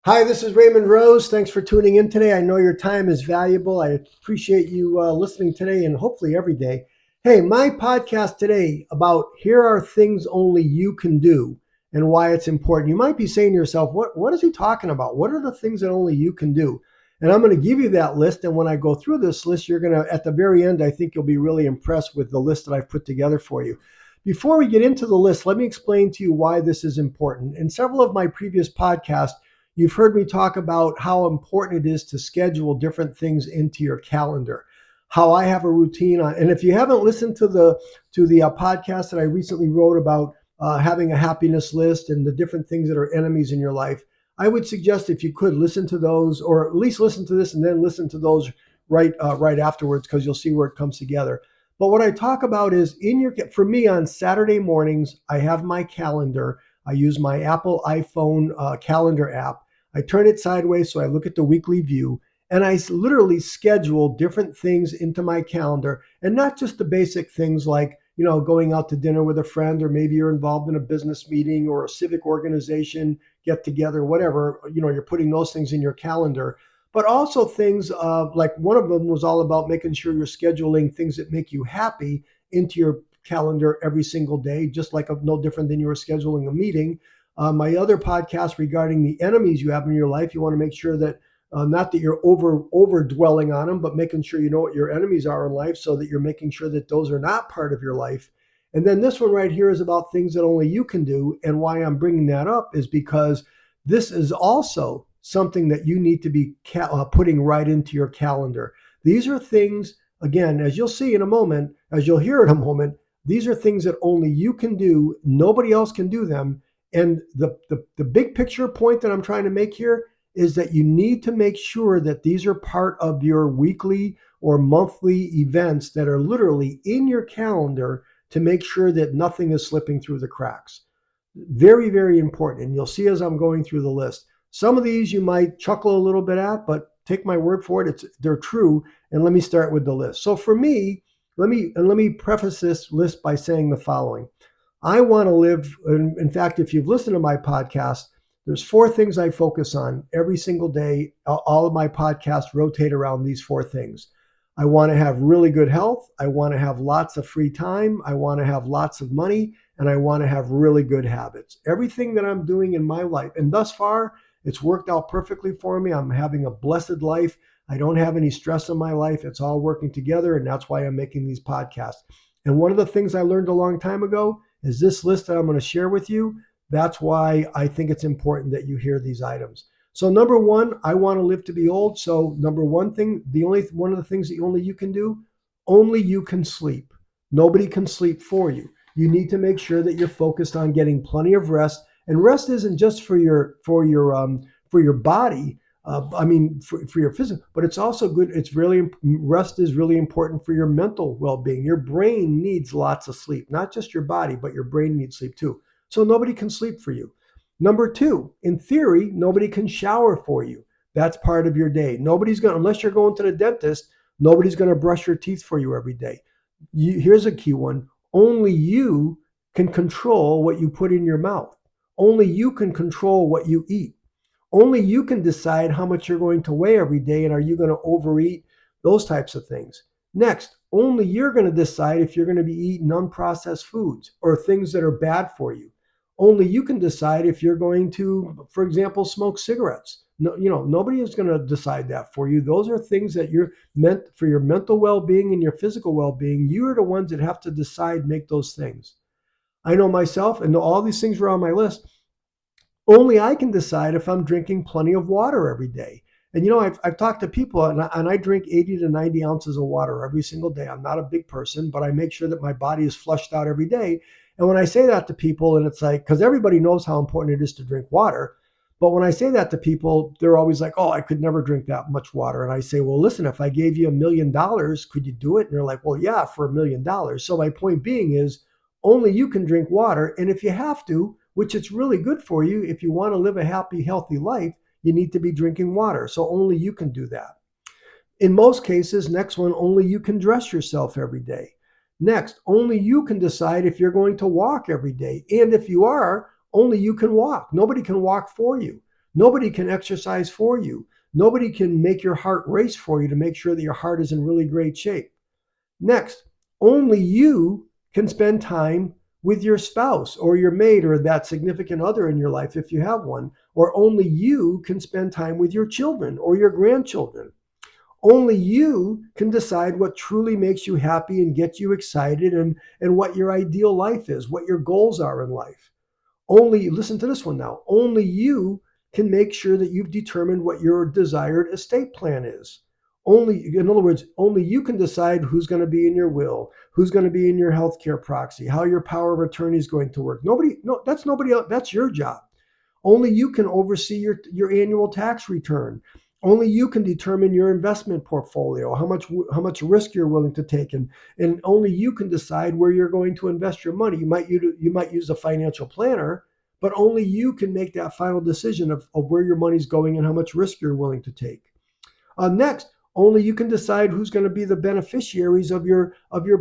Hi, this is Raymond Rose. Thanks for tuning in today. I know your time is valuable. I appreciate you listening today and hopefully every day. Hey, my podcast today about here are things only you can do and why it's important. You might be saying to yourself, what is he talking about? What are the things that only you can do? And I'm going to give you that list. And when I go through this list, you're going to, at the very end, I think you'll be really impressed with the list that I've put together for you. Before we get into the list, let me explain to you why this is important. In several of my previous podcasts, you've heard me talk about how important it is to schedule different things into your calendar. How I have a routine, and if you haven't listened to the podcast that I recently wrote about having a happiness list and the different things that are enemies in your life, I would suggest if you could listen to those, or at least listen to this and then listen to those right afterwards, because you'll see where it comes together. But what I talk about is for me on Saturday mornings, I have my calendar. I use my Apple iPhone calendar app. I turn it sideways so I look at the weekly view, and I literally schedule different things into my calendar, and not just the basic things like, going out to dinner with a friend, or maybe you're involved in a business meeting or a civic organization get together, whatever, you're putting those things in your calendar, but also things like one of them was all about making sure you're scheduling things that make you happy into your calendar every single day, just like no different than you were scheduling a meeting. My other podcast regarding the enemies you have in your life, you want to make sure that not that you're over dwelling on them, but making sure you know what your enemies are in life, so that you're making sure that those are not part of your life. And then this one right here is about things that only you can do. And why I'm bringing that up is because this is also something that you need to be putting right into your calendar. These are things, again, as you'll see in a moment, as you'll hear in a moment, these are things that only you can do. Nobody else can do them. And the big picture point that I'm trying to make here is that you need to make sure that these are part of your weekly or monthly events that are literally in your calendar, to make sure that nothing is slipping through the cracks. Very, very important. And you'll see as I'm going through the list, some of these you might chuckle a little bit at, but take my word for it, they're true. And let me start with the list. So for me, let me preface this list by saying the following. I want to live, in fact, if you've listened to my podcast, there's four things I focus on every single day. All of my podcasts rotate around these four things. I want to have really good health. I want to have lots of free time. I want to have lots of money, and I want to have really good habits. Everything that I'm doing in my life, and thus far, it's worked out perfectly for me. I'm having a blessed life. I don't have any stress in my life. It's all working together, and that's why I'm making these podcasts. And one of the things I learned a long time ago is this list that I'm going to share with you. That's why I think it's important that you hear these items. So number one, I want to live to be old. So number one thing, one of the things that only you can do, only you can sleep. Nobody can sleep for you. You need to make sure that you're focused on getting plenty of rest. And rest isn't just for your body. For your physical, but it's also good. Rest is really important for your mental well-being. Your brain needs lots of sleep, not just your body, but your brain needs sleep too. So nobody can sleep for you. Number two, in theory, nobody can shower for you. That's part of your day. Unless you're going to the dentist, nobody's going to brush your teeth for you every day. Here's a key one. Only you can control what you put in your mouth. Only you can control what you eat. Only you can decide how much you're going to weigh every day, and are you going to overeat, those types of things. Next, only you're going to decide if you're going to be eating unprocessed foods or things that are bad for you. Only you can decide if you're going to, for example, smoke cigarettes. No, nobody is going to decide that for you. Those are things that you're meant for your mental well-being and your physical well-being. You are the ones that have to decide, make those things. I know myself, and all these things were on my list. Only I can decide if I'm drinking plenty of water every day. And I've talked to people, and I drink 80 to 90 ounces of water every single day. I'm not a big person, but I make sure that my body is flushed out every day. And when I say that to people, and it's like, because everybody knows how important it is to drink water. But when I say that to people, they're always like, oh, I could never drink that much water. And I say, well, listen, if I gave you $1 million, could you do it? And they're like, well, yeah, for $1 million. So my point being is, only you can drink water. And if you have to, which it's really good for you, if you want to live a happy, healthy life, you need to be drinking water. So only you can do that. In most cases, next one, only you can dress yourself every day. Next, only you can decide if you're going to walk every day. And if you are, only you can walk. Nobody can walk for you. Nobody can exercise for you. Nobody can make your heart race for you to make sure that your heart is in really great shape. Next, only you can spend time with your spouse or your mate or that significant other in your life if you have one, or only you can spend time with your children or your grandchildren. Only you can decide what truly makes you happy and gets you excited and what your ideal life is, what your goals are in life. Only, listen to this one now, only you can make sure that you've determined what your desired estate plan is. Only, in other words, only you can decide who's going to be in your will, who's going to be in your healthcare proxy, how your power of attorney is going to work. That's nobody else. That's your job. Only you can oversee your annual tax return. Only you can determine your investment portfolio, how much risk you're willing to take, and only you can decide where you're going to invest your money. You might use a financial planner, but only you can make that final decision of where your money's going and how much risk you're willing to take. Next, only you can decide who's going to be the beneficiaries of your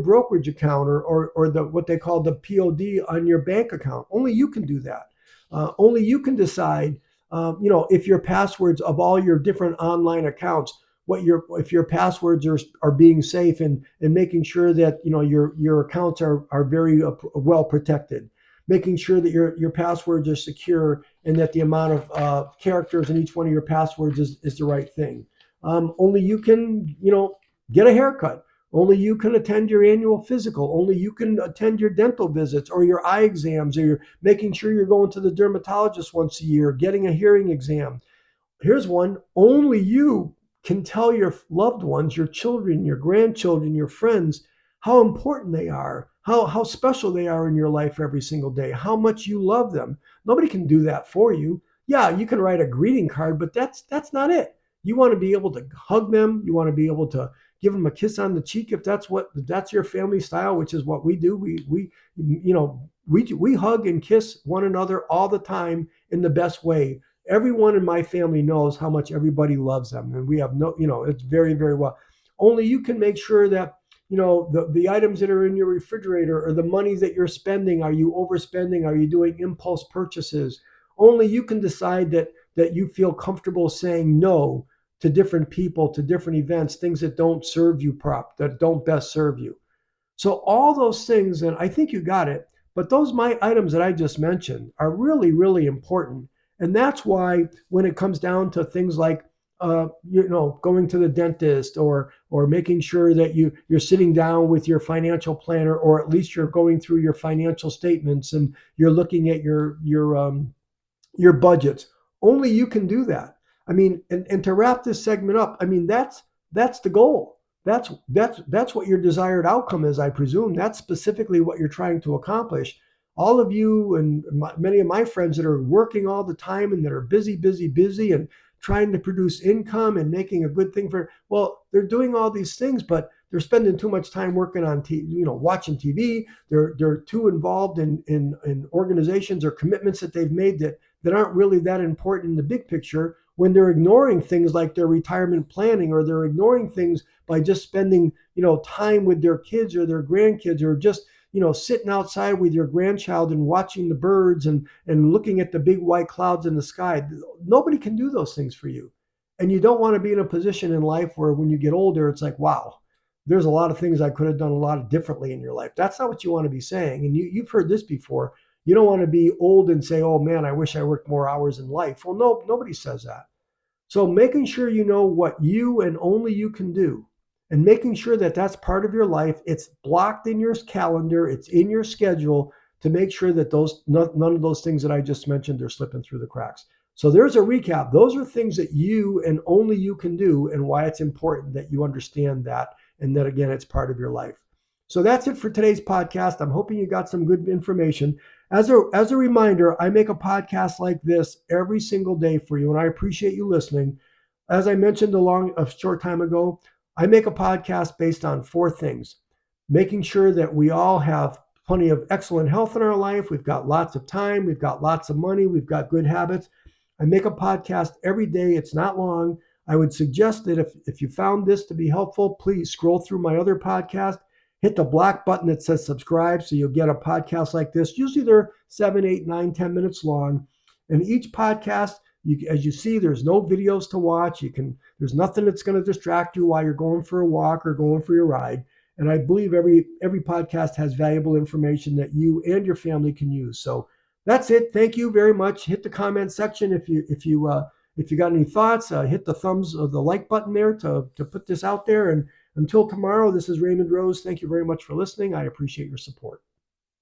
brokerage account or the what they call the POD on your bank account. Only you can do that. Only you can decide, if your passwords of all your different online accounts, if your passwords are being safe and making sure that your accounts are very well protected, making sure that your passwords are secure and that the amount of characters in each one of your passwords is the right thing. Only you can, get a haircut. Only you can attend your annual physical. Only you can attend your dental visits or your eye exams, or you're making sure you're going to the dermatologist once a year, getting a hearing exam. Here's one. Only you can tell your loved ones, your children, your grandchildren, your friends, how important they are, how special they are in your life every single day, how much you love them. Nobody can do that for you. Yeah, you can write a greeting card, but that's not it. You want to be able to hug them. You want to be able to give them a kiss on the cheek if that's your family style, which is what we do. We hug and kiss one another all the time in the best way. Everyone in my family knows how much everybody loves them, and we have it's very, very well. Only you can make sure that the items that are in your refrigerator or the money that you're spending, are you overspending? Are you doing impulse purchases? Only you can decide that you feel comfortable saying no to different people, to different events, things that don't serve you that don't best serve you. So all those things, and I think you got it, but those items that I just mentioned are really, really important. And that's why when it comes down to things like going to the dentist or making sure that you're sitting down with your financial planner, or at least you're going through your financial statements and you're looking at your budgets. Only you can do that. I mean, and to wrap this segment up, I mean, that's the goal. That's what your desired outcome is, I presume. That's specifically what you're trying to accomplish. All of you and many of my friends that are working all the time and that are busy, busy, busy and trying to produce income and making a good thing they're doing all these things, but they're spending too much time working on watching TV. They're too involved in organizations or commitments that they've made that aren't really that important in the big picture, when they're ignoring things like their retirement planning, or they're ignoring things by just spending, time with their kids or their grandkids, or just, sitting outside with your grandchild and watching the birds and looking at the big white clouds in the sky. Nobody can do those things for you. And you don't want to be in a position in life where when you get older, it's like, wow, there's a lot of things I could have done a lot differently in your life. That's not what you want to be saying. And you've heard this before. You don't want to be old and say, oh man, I wish I worked more hours in life. Well, no, nobody says that. So making sure you know what you and only you can do, and making sure that that's part of your life, it's blocked in your calendar, it's in your schedule, to make sure that none of those things that I just mentioned are slipping through the cracks. So there's a recap. Those are things that you and only you can do, and why it's important that you understand that, and that, again, it's part of your life. So that's it for today's podcast. I'm hoping you got some good information. As a reminder, I make a podcast like this every single day for you, and I appreciate you listening. As I mentioned a short time ago, I make a podcast based on 4 things: making sure that we all have plenty of excellent health in our life, we've got lots of time, we've got lots of money, we've got good habits. I make a podcast every day. It's not long. I would suggest that if you found this to be helpful, please scroll through my other podcast. Hit the black button that says subscribe, so you'll get a podcast like this. Usually they're 7, 8, 9, 10 minutes long. And each podcast As you see, there's no videos to watch. There's nothing that's going to distract you while you're going for a walk or going for your ride. And I believe every podcast has valuable information that you and your family can use. So that's it. Thank you very much. Hit the comment section if you got any thoughts. Hit the thumbs or the like button there to put this out there. And until tomorrow, this is Raymond Rose. Thank you very much for listening. I appreciate your support.